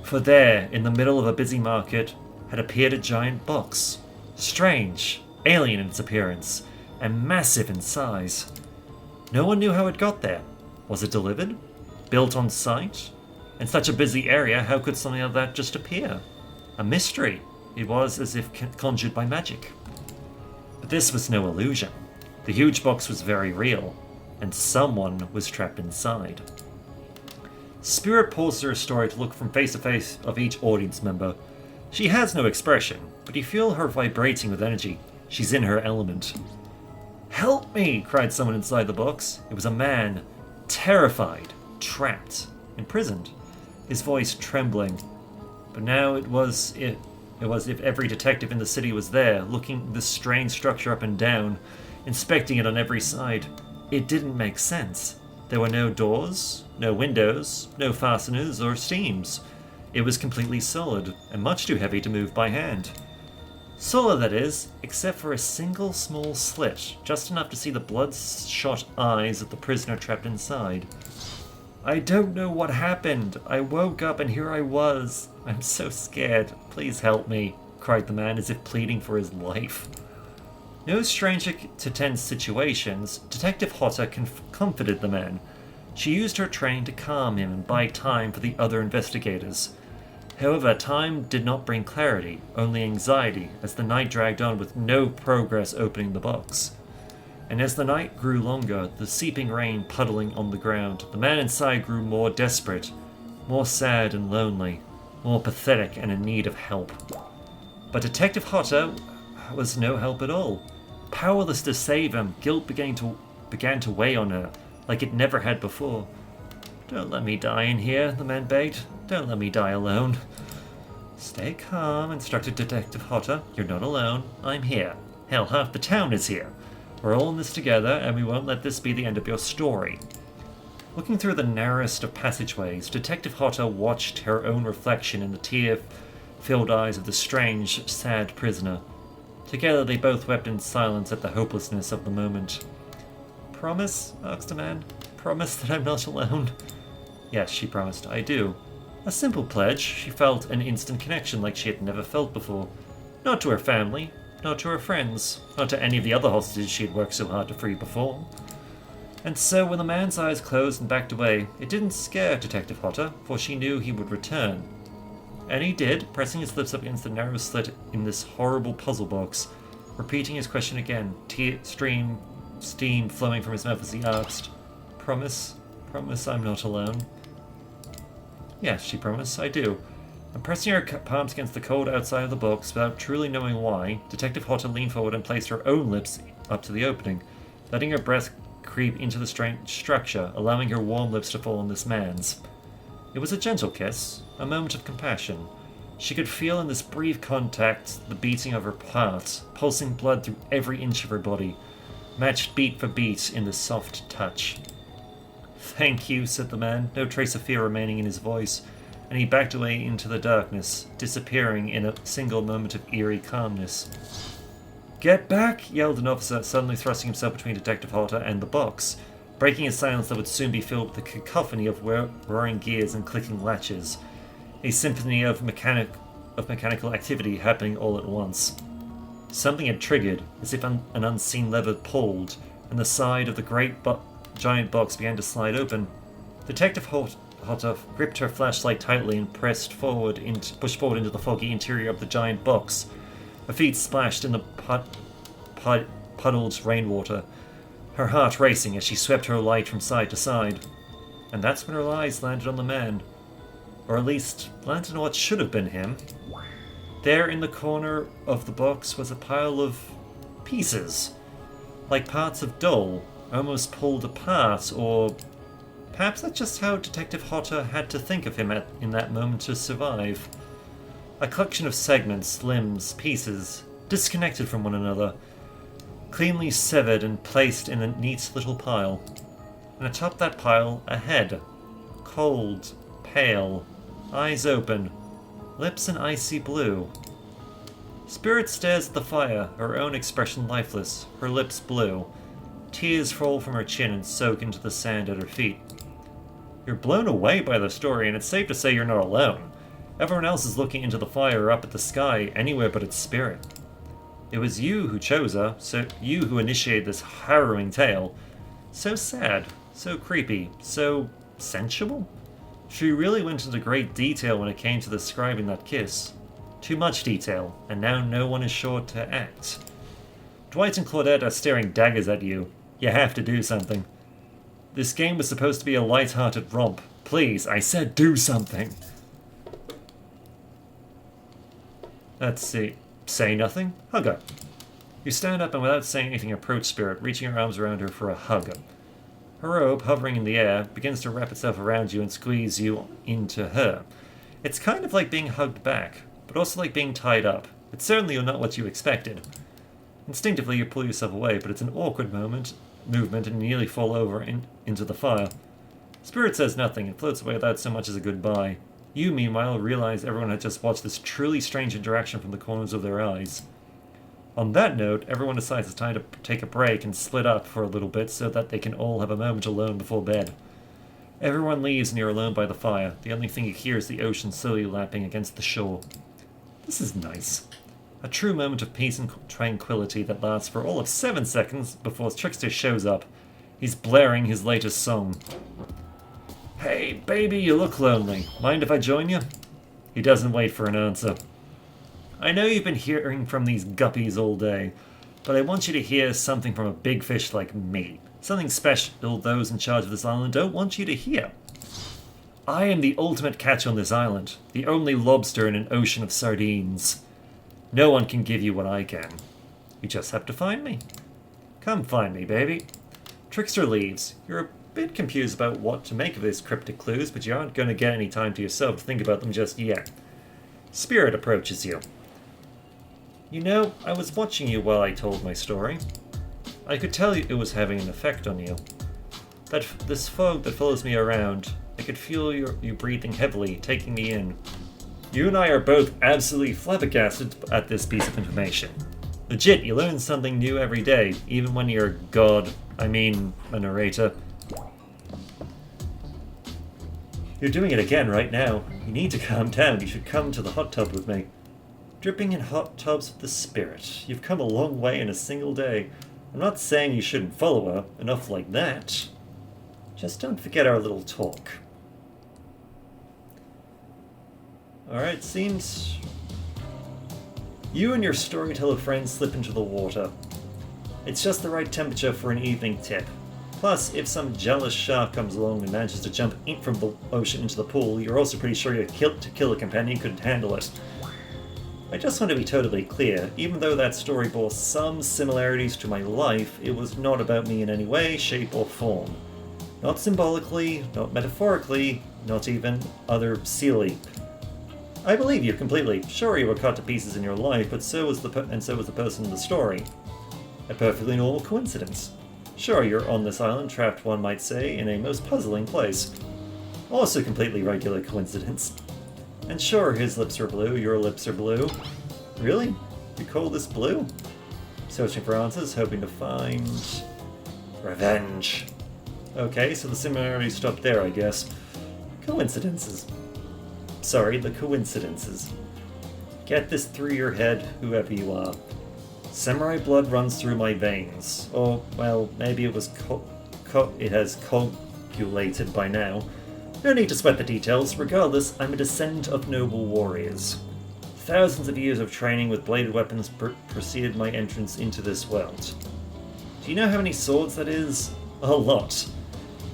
Speaker 1: For there, in the middle of a busy market, had appeared a giant box. Strange, alien in its appearance, and massive in size. No one knew how it got there. Was it delivered? Built on site? In such a busy area, how could something like that just appear? A mystery. It was as if conjured by magic. But this was no illusion. The huge box was very real, and someone was trapped inside. Spirit pauses her story to look from face to face of each audience member. She has no expression, but you feel her vibrating with energy. She's in her element. "Help me!" cried someone inside the box. It was a man, terrified, trapped, imprisoned, his voice trembling. But now it was if every detective in the city was there, looking this strange structure up and down, inspecting it on every side. It didn't make sense. There were no doors, no windows, no fasteners or seams. It was completely solid, and much too heavy to move by hand. Solid, that is, except for a single small slit, just enough to see the bloodshot eyes of the prisoner trapped inside. "I don't know what happened. I woke up and here I was. I'm so scared. Please help me," cried the man as if pleading for his life. No stranger to tense situations, Detective Hotta comforted the man. She used her training to calm him and buy time for the other investigators. However, time did not bring clarity, only anxiety, as the night dragged on with no progress opening the box. And as the night grew longer, the seeping rain puddling on the ground, the man inside grew more desperate, more sad and lonely, more pathetic and in need of help. But Detective Hotta was no help at all. Powerless to save him, guilt began to weigh on her, like it never had before. "Don't let me die in here," the man begged. "Don't let me die alone." "Stay calm," instructed Detective Hotter. "You're not alone. I'm here. Hell, half the town is here. We're all in this together, and we won't let this be the end of your story." Looking through the narrowest of passageways, Detective Hotter watched her own reflection in the tear-filled eyes of the strange, sad prisoner. Together they both wept in silence at the hopelessness of the moment. "Promise?" asked the man. "Promise that I'm not alone?" "Yes," she promised. "I do." A simple pledge. She felt an instant connection like she had never felt before. Not to her family, not to her friends, not to any of the other hostages she had worked so hard to free before. And so when the man's eyes closed and backed away, it didn't scare Detective Hotter, for she knew he would return. And he did, pressing his lips up against the narrow slit in this horrible puzzle box, repeating his question again, steam flowing from his mouth as he asked, "Promise? Promise I'm not alone?" "Yes," she promised, "I do." And pressing her palms against the cold outside of the box, without truly knowing why, Detective Hotter leaned forward and placed her own lips up to the opening, letting her breath creep into the strange structure, allowing her warm lips to fall on this man's. It was a gentle kiss, a moment of compassion. She could feel in this brief contact the beating of her heart, pulsing blood through every inch of her body, matched beat for beat in the soft touch. "Thank you," said the man, no trace of fear remaining in his voice, and he backed away into the darkness, disappearing in a single moment of eerie calmness. "Get back!" yelled an officer, suddenly thrusting himself between Detective Hotter and the box, breaking a silence that would soon be filled with a cacophony of roaring gears and clicking latches, a symphony of mechanical activity happening all at once. Something had triggered, as if an unseen lever pulled, and the side of the giant box began to slide open. Detective Hotter gripped her flashlight tightly and pushed forward into the foggy interior of the giant box. Her feet splashed in the puddled rainwater, her heart racing as she swept her light from side to side. And that's when her eyes landed on the man. Or at least, landed on what should have been him. There in the corner of the box was a pile of pieces, like parts of doll, almost pulled apart, or perhaps that's just how Detective Hotter had to think of him in that moment to survive. A collection of segments, limbs, pieces, disconnected from one another, cleanly severed and placed in a neat little pile. And atop that pile, a head, cold, pale, eyes open, lips an icy blue. Spirit stares at the fire, her own expression lifeless, her lips blue. Tears fall from her chin and soak into the sand at her feet. You're blown away by the story, and it's safe to say you're not alone. Everyone else is looking into the fire or up at the sky, anywhere but its spirit. It was you who chose her, so you who initiated this harrowing tale. So sad, so creepy, so sensual? She really went into great detail when it came to describing that kiss. Too much detail, and now no one is sure to act. Dwight and Claudette are staring daggers at you. You have to do something. This game was supposed to be a light-hearted romp. Please, I said do something. Let's see. Say nothing? Hug her. You stand up and without saying anything approach Spirit, reaching your arms around her for a hug. Her robe, hovering in the air, begins to wrap itself around you and squeeze you into her. It's kind of like being hugged back, but also like being tied up. It's certainly not what you expected. Instinctively you pull yourself away, but it's an awkward movement and you nearly fall over into the fire. Spirit says nothing and floats away without so much as a goodbye. You, meanwhile, realize everyone had just watched this truly strange interaction from the corners of their eyes. On that note, everyone decides it's time to take a break and split up for a little bit so that they can all have a moment alone before bed. Everyone leaves and you're alone by the fire. The only thing you hear is the ocean slowly lapping against the shore. This is nice. A true moment of peace and tranquility that lasts for all of 7 seconds before Trickster shows up. He's blaring his latest song. "Hey, baby, you look lonely. Mind if I join you?" He doesn't wait for an answer. "I know you've been hearing from these guppies all day, but I want you to hear something from a big fish like me. Something special those in charge of this island don't want you to hear. I am the ultimate catch on this island, the only lobster in an ocean of sardines. No one can give you what I can. You just have to find me. Come find me, baby. Trickster leaves. You're a bit confused about what to make of these cryptic clues, but you aren't going to get any time to yourself to think about them just yet. Spirit approaches you. You know, I was watching you while I told my story. I could tell it was having an effect on you. This fog that follows me around, I could feel you breathing heavily, taking me in. You and I are both absolutely flabbergasted at this piece of information. Legit, you learn something new every day, even when you're a narrator. You're doing it again right now. You need to calm down. You should come to the hot tub with me. Dripping in hot tubs with the spirit. You've come a long way in a single day. I'm not saying you shouldn't follow her. Enough like that. Just don't forget our little talk. Alright, seems... You and your storyteller friend slip into the water. It's just the right temperature for an evening tip. Plus, if some jealous shark comes along and manages to jump in from the ocean into the pool, you're also pretty sure your killer companion couldn't handle it. I just want to be totally clear, even though that story bore some similarities to my life, it was not about me in any way, shape, or form. Not symbolically, not metaphorically, not even other-seally. I believe you completely. Sure, you were cut to pieces in your life, but so was the person in the story. A perfectly normal coincidence. Sure, you're on this island, trapped, one might say, in a most puzzling place. Also completely regular coincidence. And sure, his lips are blue, your lips are blue. Really? You call this blue? Searching for answers, hoping to find... revenge. Okay, so the similarities stop there, I guess. Coincidences. Sorry, the coincidences. Get this through your head, whoever you are. Samurai blood runs through my veins. Or, well, maybe it was it has coagulated by now. No need to sweat the details. Regardless, I'm a descendant of noble warriors. Thousands of years of training with bladed weapons preceded my entrance into this world. Do you know how many swords that is? A lot.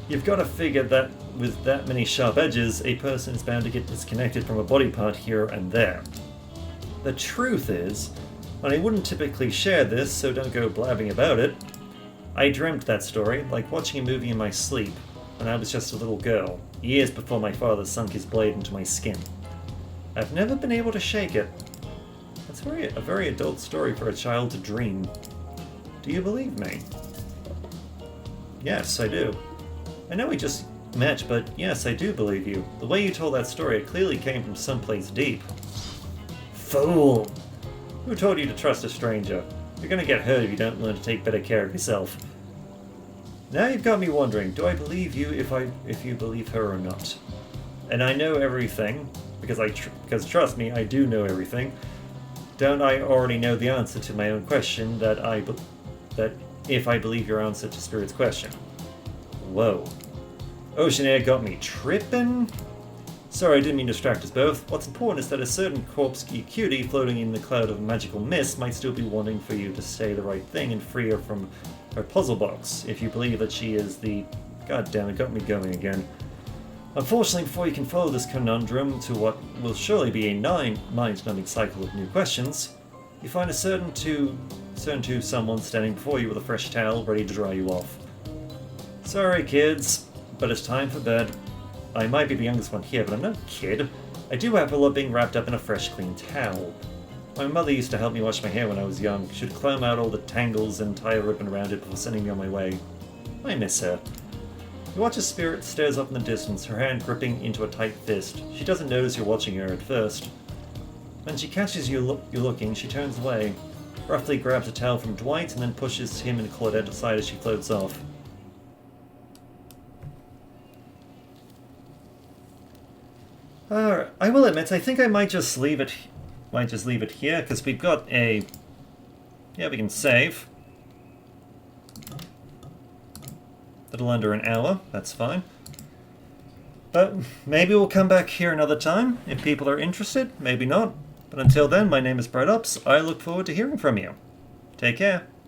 Speaker 1: You've got to figure that with that many sharp edges, a person is bound to get disconnected from a body part here and there. The truth is, and I wouldn't typically share this, so don't go blabbing about it, I dreamt that story, like watching a movie in my sleep, when I was just a little girl, years before my father sunk his blade into my skin. I've never been able to shake it. That's a very adult story for a child to dream. Do you believe me? Yes, I do. I know we just met, but yes, I do believe you. The way you told that story, it clearly came from someplace deep. Fool! Who told you to trust a stranger? You're gonna get hurt if you don't learn to take better care of yourself. Now you've got me wondering, do I believe you if you believe her or not? And I know everything, because trust me, I do know everything. Don't I already know the answer to my own question that if I believe your answer to Spirit's question? Whoa. Ocean air got me trippin'? Sorry, I didn't mean to distract us both. What's important is that a certain corpse-y cutie floating in the cloud of magical mist might still be wanting for you to say the right thing and free her from her puzzle box, if you believe that she is the... God damn it, got me going again. Unfortunately, before you can follow this conundrum to what will surely be a mind-numbing cycle of new questions, you find a certain to someone standing before you with a fresh towel ready to dry you off. Sorry, kids, but it's time for bed. I might be the youngest one here, but I'm no kid. I do have a love being wrapped up in a fresh, clean towel. My mother used to help me wash my hair when I was young. She'd comb out all the tangles and tie a ribbon around it before sending me on my way. I miss her. You watch as Spirit stares up in the distance, her hand gripping into a tight fist. She doesn't notice you're watching her at first. When she catches you looking, she turns away, roughly grabs a towel from Dwight, and then pushes him and Claudette aside as she floats off. I will admit, I think I might just leave it here, because we've got a... Yeah, we can save. Little under an hour, that's fine. But maybe we'll come back here another time, if people are interested, maybe not. But until then, my name is BrightUps. I look forward to hearing from you. Take care.